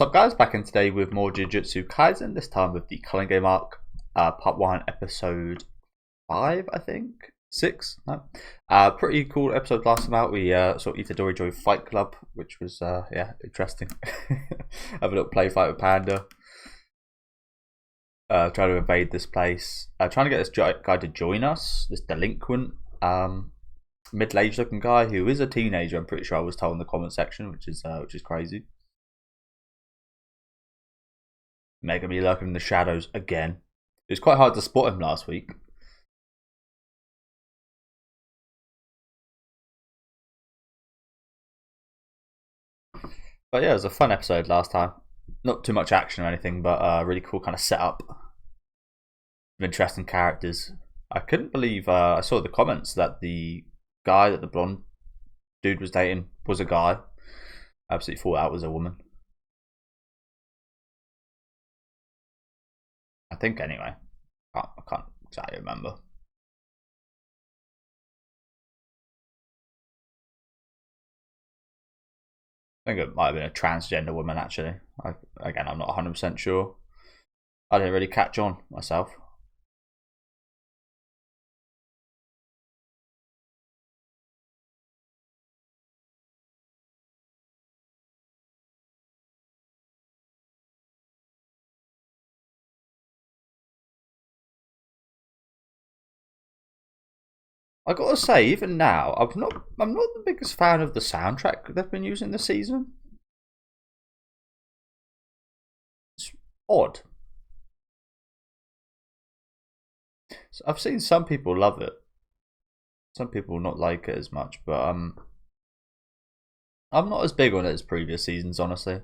What's up, guys? Back in today with more Jujutsu Kaisen, this time with the Culling game arc, part 1, episode 5, I think? 6? No? Pretty cool episode last time out. We saw Itadori join Fight Club, which was, yeah, interesting. Have a little play fight with Panda. Trying to invade this place. Trying to get this guy to join us, this delinquent, middle-aged looking guy who is a teenager, I'm pretty sure I was told in the comment section, which is crazy. Making me lurking in the shadows again. It was quite hard to spot him last week. But yeah, it was a fun episode last time. Not too much action or anything, but really cool kind of setup. Interesting characters. I couldn't believe I saw the comments that the guy that the blonde dude was dating was a guy. I absolutely thought that was a woman. I think anyway. I can't exactly remember. I think it might have been a transgender woman actually. Again, I'm not 100% sure. I didn't really catch on myself. I gotta say, even now, I'm not the biggest fan of the soundtrack they've been using this season. It's odd. So I've seen some people love it, some people not like it as much, but I'm not as big on it as previous seasons, honestly.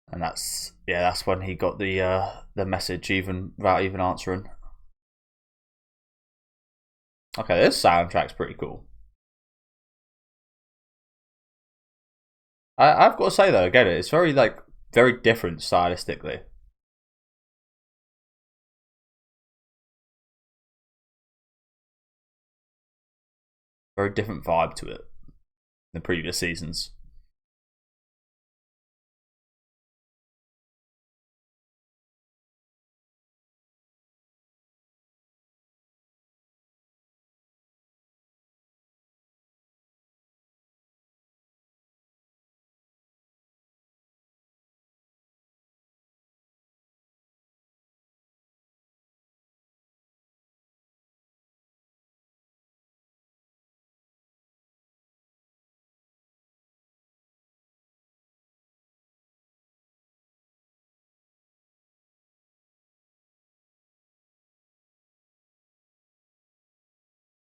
And that's when he got the message even without even answering. Okay, this soundtrack's pretty cool. I've got to say though, again, it's very very different stylistically. Very different vibe to it than previous seasons.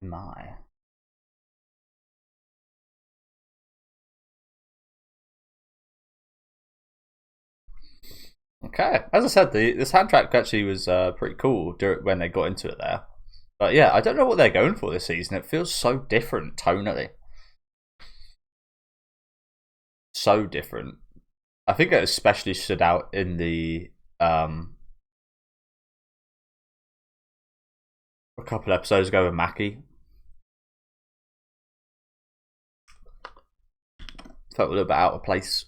My. Okay, as I said, the soundtrack actually was pretty cool when they got into it there. But yeah, I don't know what they're going for this season. It feels so different tonally. So different. I think it especially stood out in the a couple episodes ago with Maki. Felt a little bit out of place.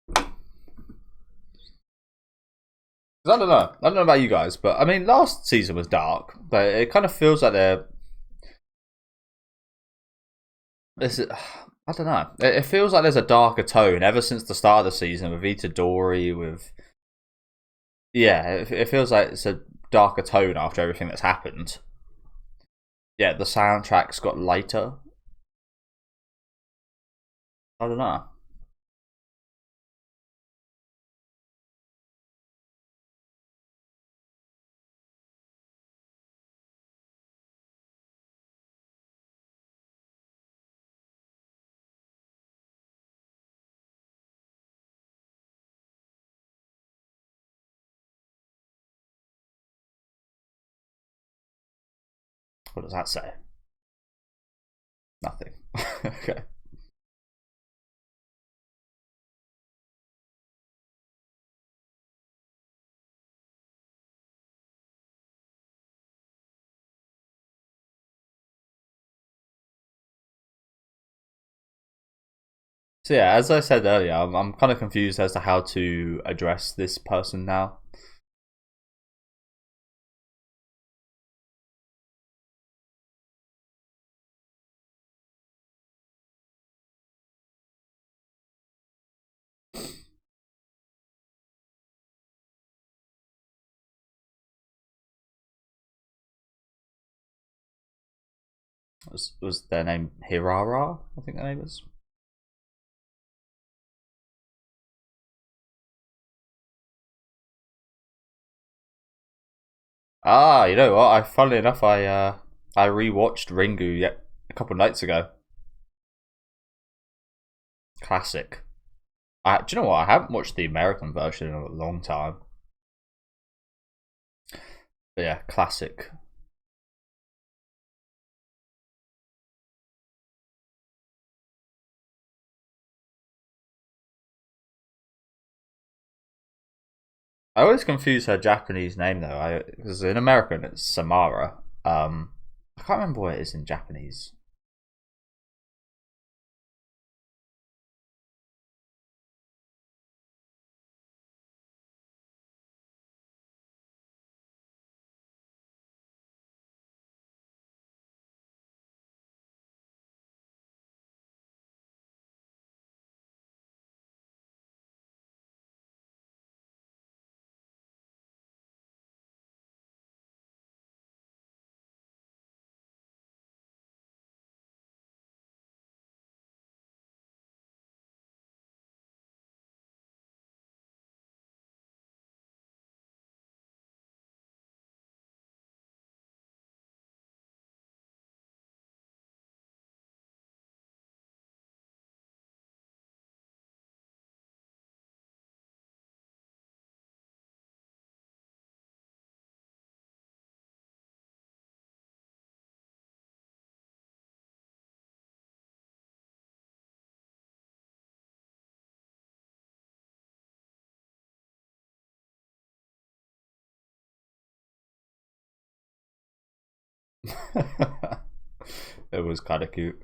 I don't know. I don't know about you guys, but I mean, last season was dark, but it kind of feels like they're. I don't know. It feels like there's a darker tone ever since the start of the season with Itadori. With yeah, it feels like it's a darker tone after everything that's happened. Yeah, the soundtrack's got lighter. I don't know. What does that say? Nothing. Okay. So yeah, as I said earlier, I'm kind of confused as to how to address this person now. Was their name Hirara? I think their name was. Ah, you know what? Funnily enough, I rewatched Ringu yet a couple of nights ago. Classic. Do you know what? I haven't watched the American version in a long time. But yeah, classic. I always confuse her Japanese name though. Because in American it's Samara. I can't remember what it is in Japanese. It was kind of cute.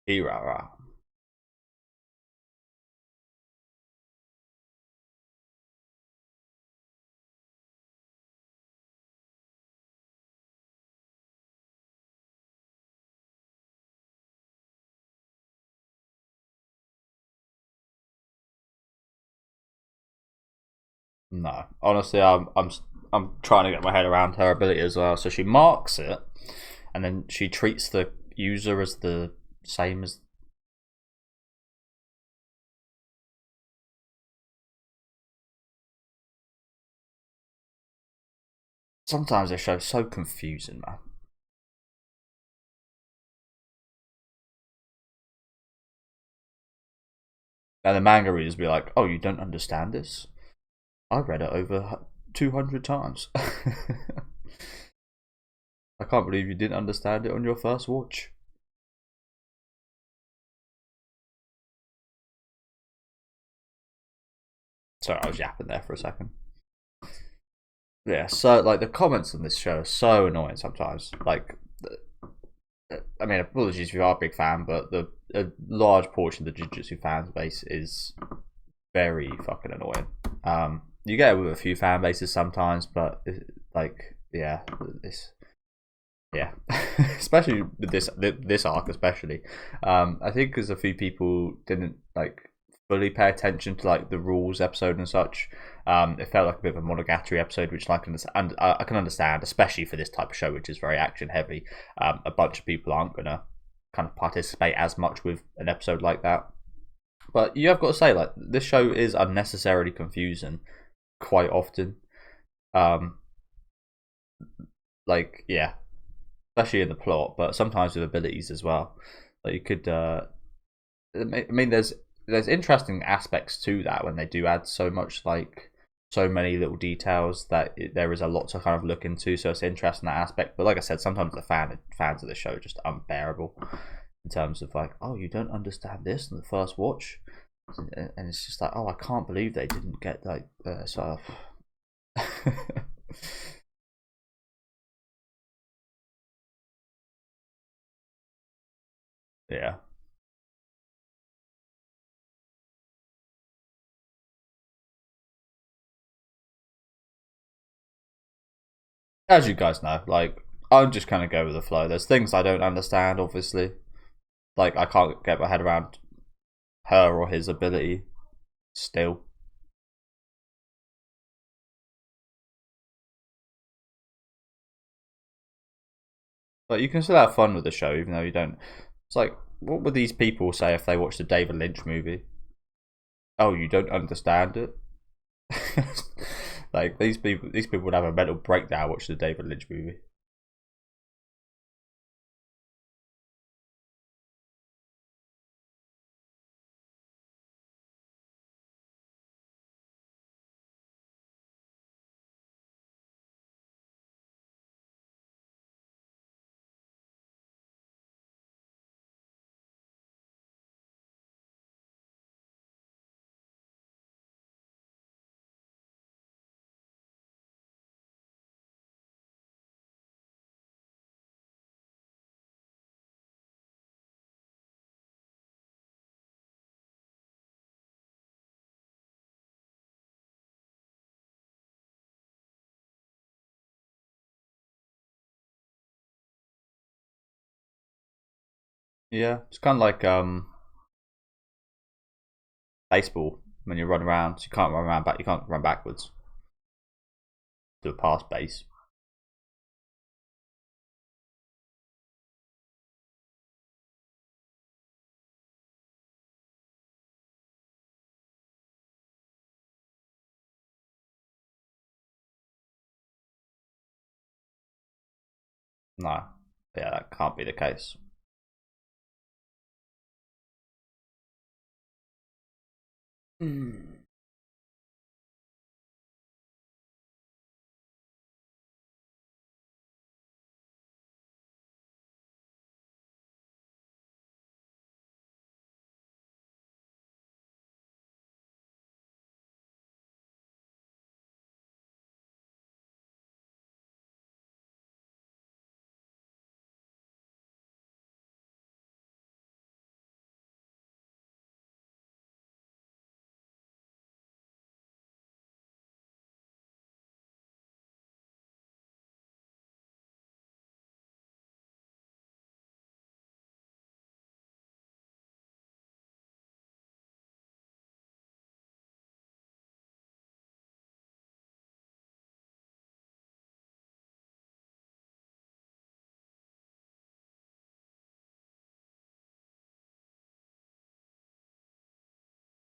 Hirara. No, honestly, I'm trying to get my head around her ability as well. So she marks it, and then she treats the user as the same as. Sometimes this show's so confusing, man. And the manga readers be like, "Oh, you don't understand this? I read it over 200 times. I can't believe you didn't understand it on your first watch." Sorry, I was yapping there for a second. Yeah, so like the comments on this show are so annoying sometimes. Like, I mean, apologies if you are a big fan, but a large portion of the Jujutsu fan base is very fucking annoying. You get it with a few fan bases sometimes, but like, yeah, this, yeah, especially with this arc, especially. I think because a few people didn't like fully pay attention to like the rules episode and such. It felt like a bit of a Monogatari episode, which I can understand, especially for this type of show, which is very action heavy. A bunch of people aren't gonna kind of participate as much with an episode like that. But you have got to say, like, this show is unnecessarily confusing quite often. Um, like, yeah, especially in the plot, but sometimes with abilities as well. Like, you could, I mean, there's there's interesting aspects to that when they do add so much, like so many little details that there is a lot to kind of look into. So it's interesting that aspect. But like I said, sometimes the fans of the show are just unbearable in terms of like, oh, you don't understand this in the first watch, and it's just like, oh, I can't believe they didn't get like sort of. Yeah. As you guys know, like I'm just kind of go with the flow. There's things I don't understand, obviously. Like I can't get my head around her or his ability still. But you can still have fun with the show, even though you don't. It's like, what would these people say if they watched a David Lynch movie? Oh, you don't understand it. Like these people would have a mental breakdown watching a David Lynch movie. Yeah, it's kind of like baseball when you run around. So you can't run around back. You can't run backwards to a pass base. No, yeah, that can't be the case. Mm.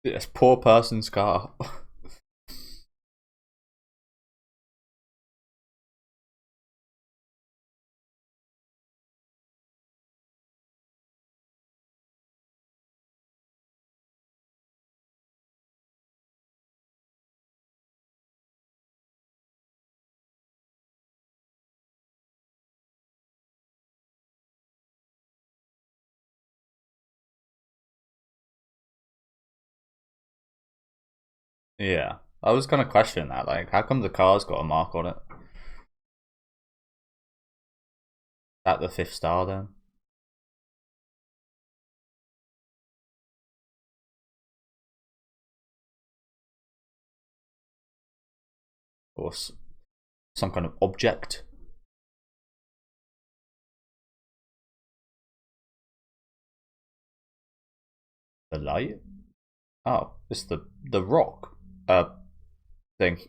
Yes, poor person Scar. Yeah, I was kind of questioning that. Like, how come the car's got a mark on it? At the fifth star, then, or some kind of object? The light? Oh, it's the rock thing.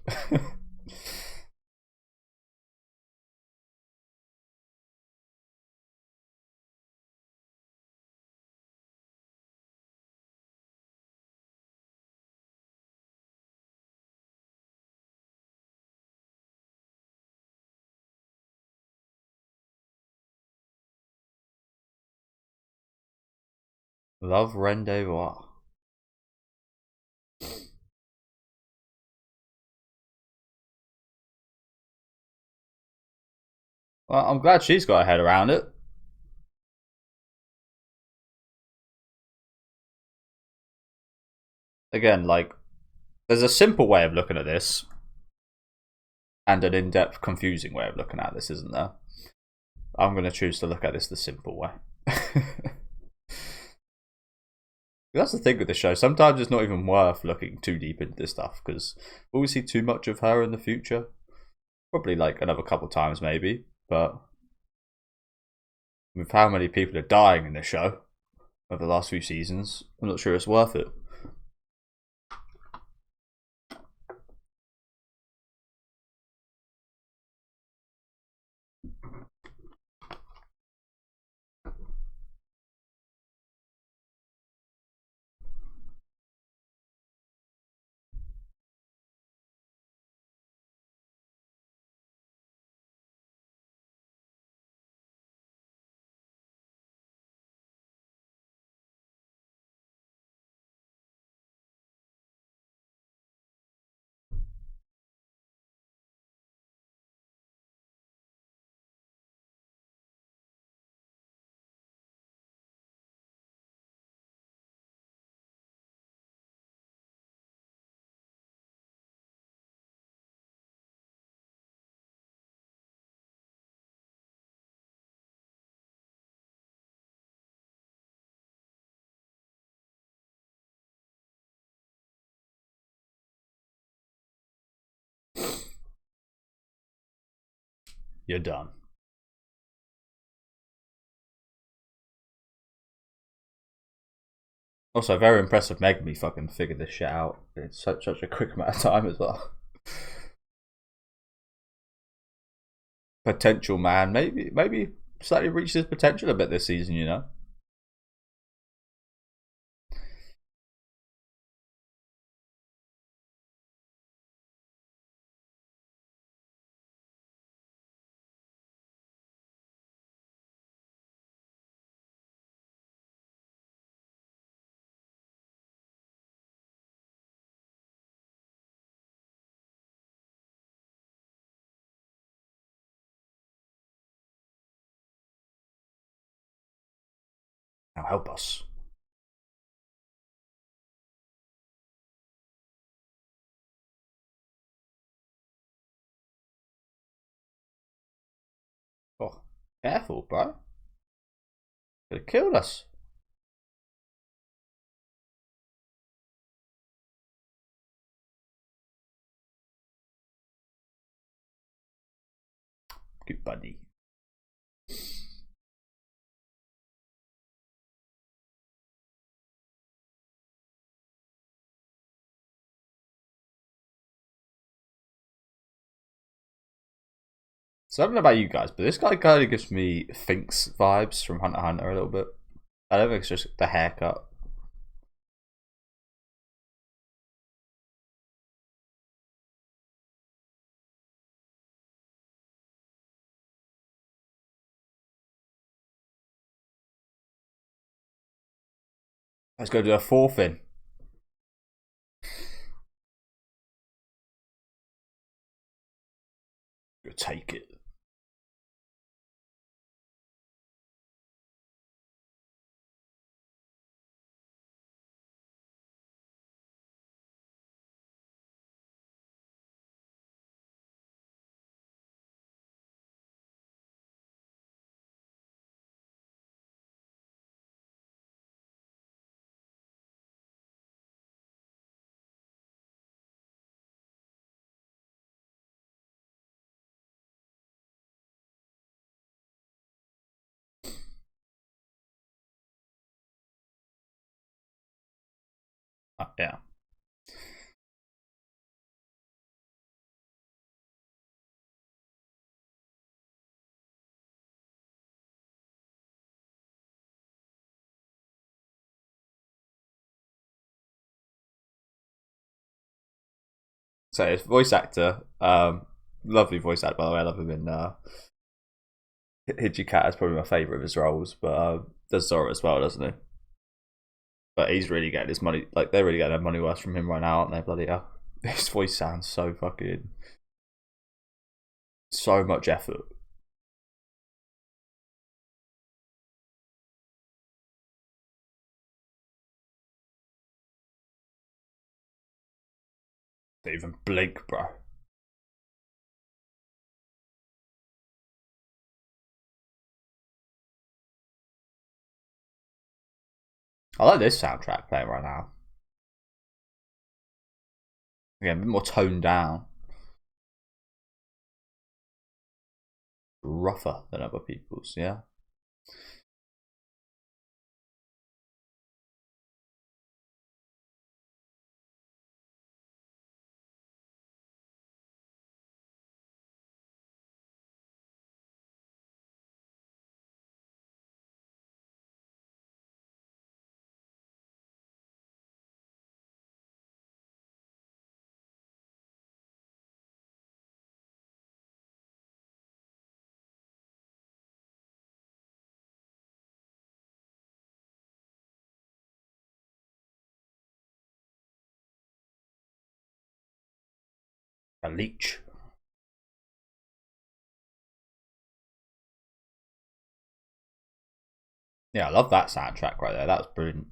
Love rendezvous. Well, I'm glad she's got her head around it. Again, like, there's a simple way of looking at this, and an in-depth, confusing way of looking at this, isn't there? I'm going to choose to look at this the simple way. That's the thing with the show. Sometimes it's not even worth looking too deep into this stuff because will we see too much of her in the future? Probably like another couple times, maybe. But with how many people are dying in this show over the last few seasons, I'm not sure it's worth it. You're done. Also, very impressive Megami fucking figured this shit out in such a quick amount of time as well. Potential man, maybe slightly reached his potential a bit this season, you know. Now help us. Oh, careful, bro. Could have killed us. Good buddy. So I don't know about you guys, but this guy kind of gives me Finks vibes from Hunter x Hunter a little bit. I don't think it's just the haircut. Let's go do a fourth in. Take it. Yeah. So it's voice actor, lovely voice actor by the way. I love him in Cat is probably my favourite of his roles, but does Zora as well, doesn't he? But he's really getting his money. Like they're really getting their money worth from him right now, aren't they? Bloody hell, his voice sounds so fucking so much effort. Don't even blink, bro. I like this soundtrack playing right now. Yeah, a bit more toned down. Rougher than other people's, yeah. A leech. Yeah, I love that soundtrack right there. That was brilliant.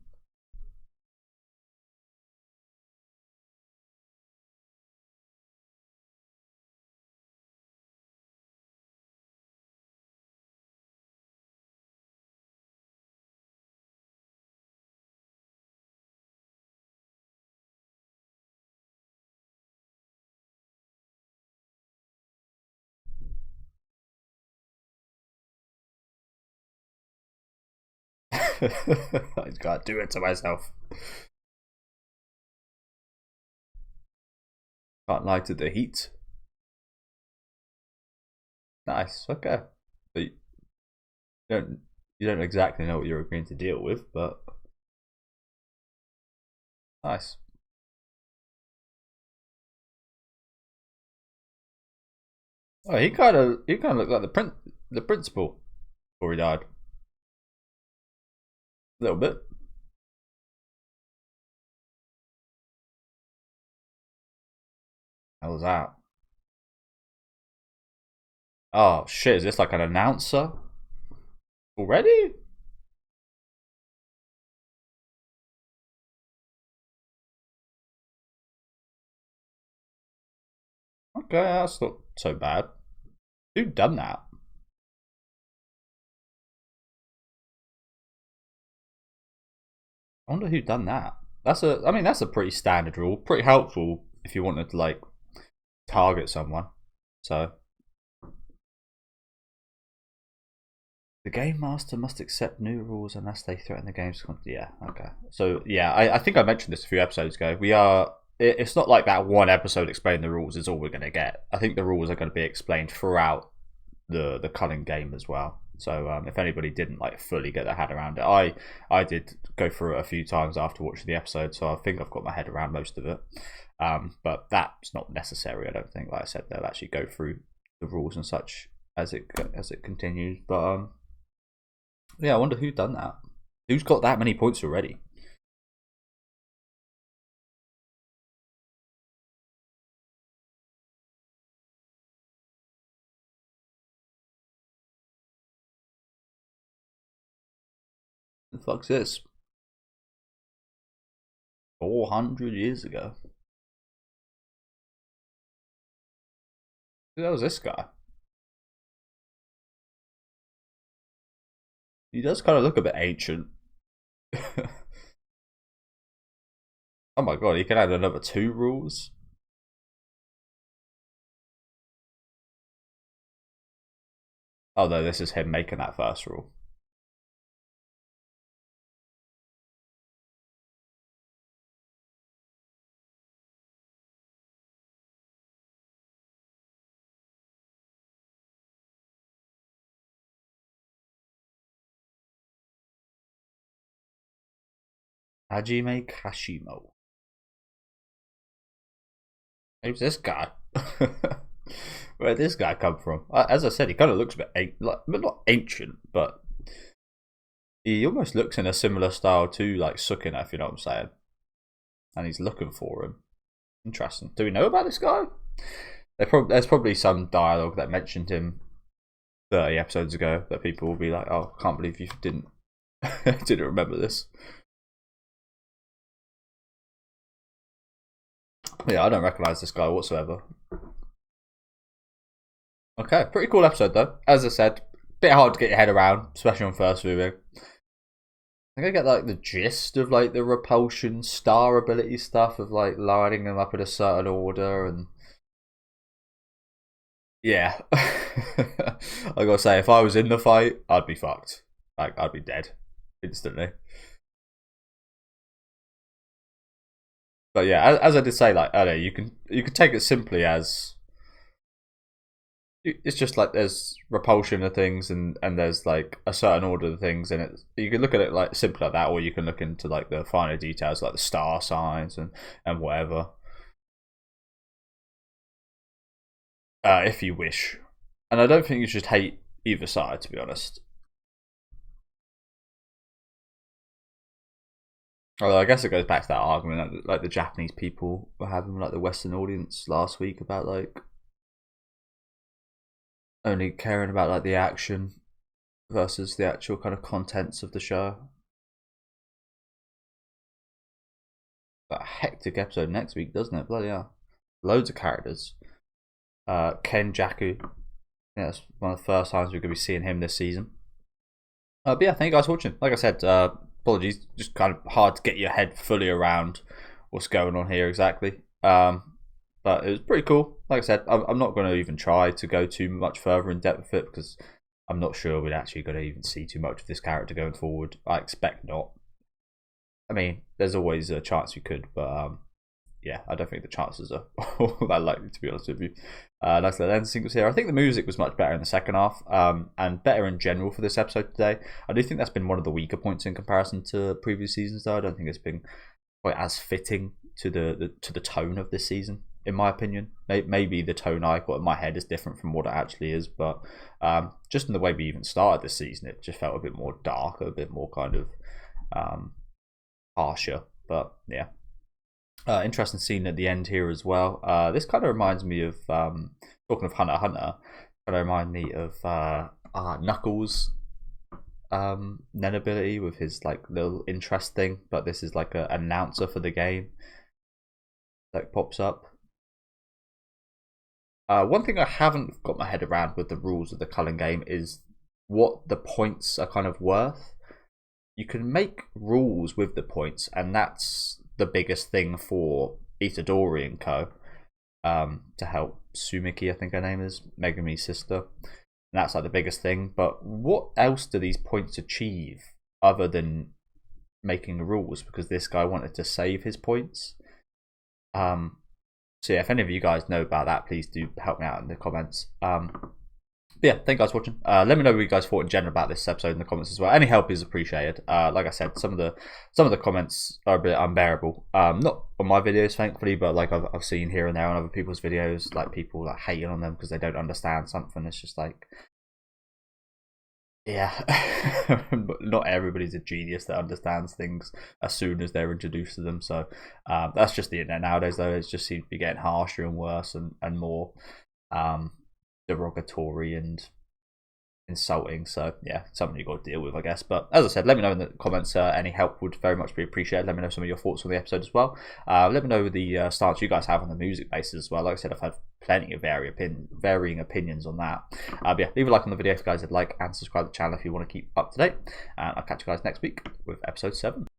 I just gotta do it to myself. Can't lie to the heat. Nice, okay. But you don't exactly know what you're agreeing to deal with, but nice. Oh, he kind of looked like the principal before he died. A little bit. How was that? Oh shit! Is this like an announcer already? Okay, that's not so bad. Who done that? I wonder who done that. I mean, that's a pretty standard rule. Pretty helpful if you wanted to like target someone. So the game master must accept new rules unless they threaten the game's content. Yeah, okay. So yeah, I think I mentioned this a few episodes ago. It's not like that one episode explaining the rules is all we're going to get. I think the rules are going to be explained throughout the Culling game as well. So if anybody didn't like fully get their head around it, I did go through it a few times after watching the episode, so I think I've got my head around most of it. But that's not necessary. I don't think. Like I said, they'll actually go through the rules and such as it continues. But yeah, I wonder who done that. Who's got that many points already? The fuck's this? 400 years ago. Who the hell was this guy? He does kind of look a bit ancient. Oh my god, he can add another 2 rules. Oh no, this is him making that first rule. Hajime Kashimo. Who's this guy? Where did this guy come from? As I said, he kind of looks a bit not ancient, but he almost looks in a similar style to like Sukuna, if you know what I'm saying. And he's looking for him. Interesting. Do we know about this guy? There's probably some dialogue that mentioned him 30 episodes ago that people will be like, "Oh, can't believe you didn't remember this." Yeah, I don't recognise this guy whatsoever. Okay, pretty cool episode though. As I said, bit hard to get your head around, especially on first viewing. I think I get like the gist of like the repulsion star ability stuff of like lining them up in a certain order, and yeah. I gotta say, if I was in the fight, I'd be fucked. Like I'd be dead instantly. But yeah, as I did say, like earlier, you can take it simply as it's just like there's repulsion of things, and there's like a certain order of things, and you can look at it like simply like that, or you can look into like the finer details, like the star signs and whatever, if you wish. And I don't think you should hate either side, to be honest. Although I guess it goes back to that argument that like the Japanese people were having like the Western audience last week about like only caring about like the action versus the actual kind of contents of the show. But a hectic episode next week, doesn't it? Bloody hell. Loads of characters. Ken Jaku. Yeah, that's one of the first times we're going to be seeing him this season. But yeah, thank you guys for watching. Like I said, apologies, just kind of hard to get your head fully around what's going on here exactly. But it was pretty cool. Like I said, I'm not going to even try to go too much further in depth with it because I'm not sure we're actually going to even see too much of this character going forward. I expect not. I mean, there's always a chance we could, but yeah, I don't think the chances are all that likely, to be honest with you. Nice little end sequence here. I think the music was much better in the second half, and better in general for this episode today. I do think that's been one of the weaker points in comparison to previous seasons, though. I don't think it's been quite as fitting to the tone of this season, in my opinion. Maybe the tone I got in my head is different from what it actually is, but just in the way we even started this season, it just felt a bit more dark, a bit more kind of harsher. But yeah, interesting scene at the end here as well. This kind of reminds me of talking of Hunter x Hunter. Kind of remind me of Knuckles' Nen ability with his like little interest thing, but this is like an announcer for the game that pops up. One thing I haven't got my head around with the rules of the Culling game is what the points are kind of worth. You can make rules with the points, and that's the biggest thing for Itadori and Co. To help Sumiki, I think her name is, Megami's sister. And that's like the biggest thing. But what else do these points achieve other than making rules? Because this guy wanted to save his points. So yeah, if any of you guys know about that, please do help me out in the comments. But yeah, thank you guys for watching. Let me know what you guys thought in general about this episode in the comments as well. Any help is appreciated. Like I said, some of the comments are a bit unbearable. Not on my videos, thankfully, but like I've seen here and there on other people's videos, like people like hating on them because they don't understand something. It's just like, yeah, not everybody's a genius that understands things as soon as they're introduced to them. So that's just the internet nowadays, though. It just seems to be getting harsher and worse and more derogatory and insulting. So yeah, something you got to deal with, I guess. But as I said, let me know in the comments. Any help would very much be appreciated. Let me know some of your thoughts on the episode as well. Let me know the stance you guys have on the music basis as well. Like I said, I've had plenty of varying opinions on that. But yeah, leave a like on the video if you guys would like, and subscribe to the channel if you want to keep up to date. And I'll catch you guys next week with episode 7.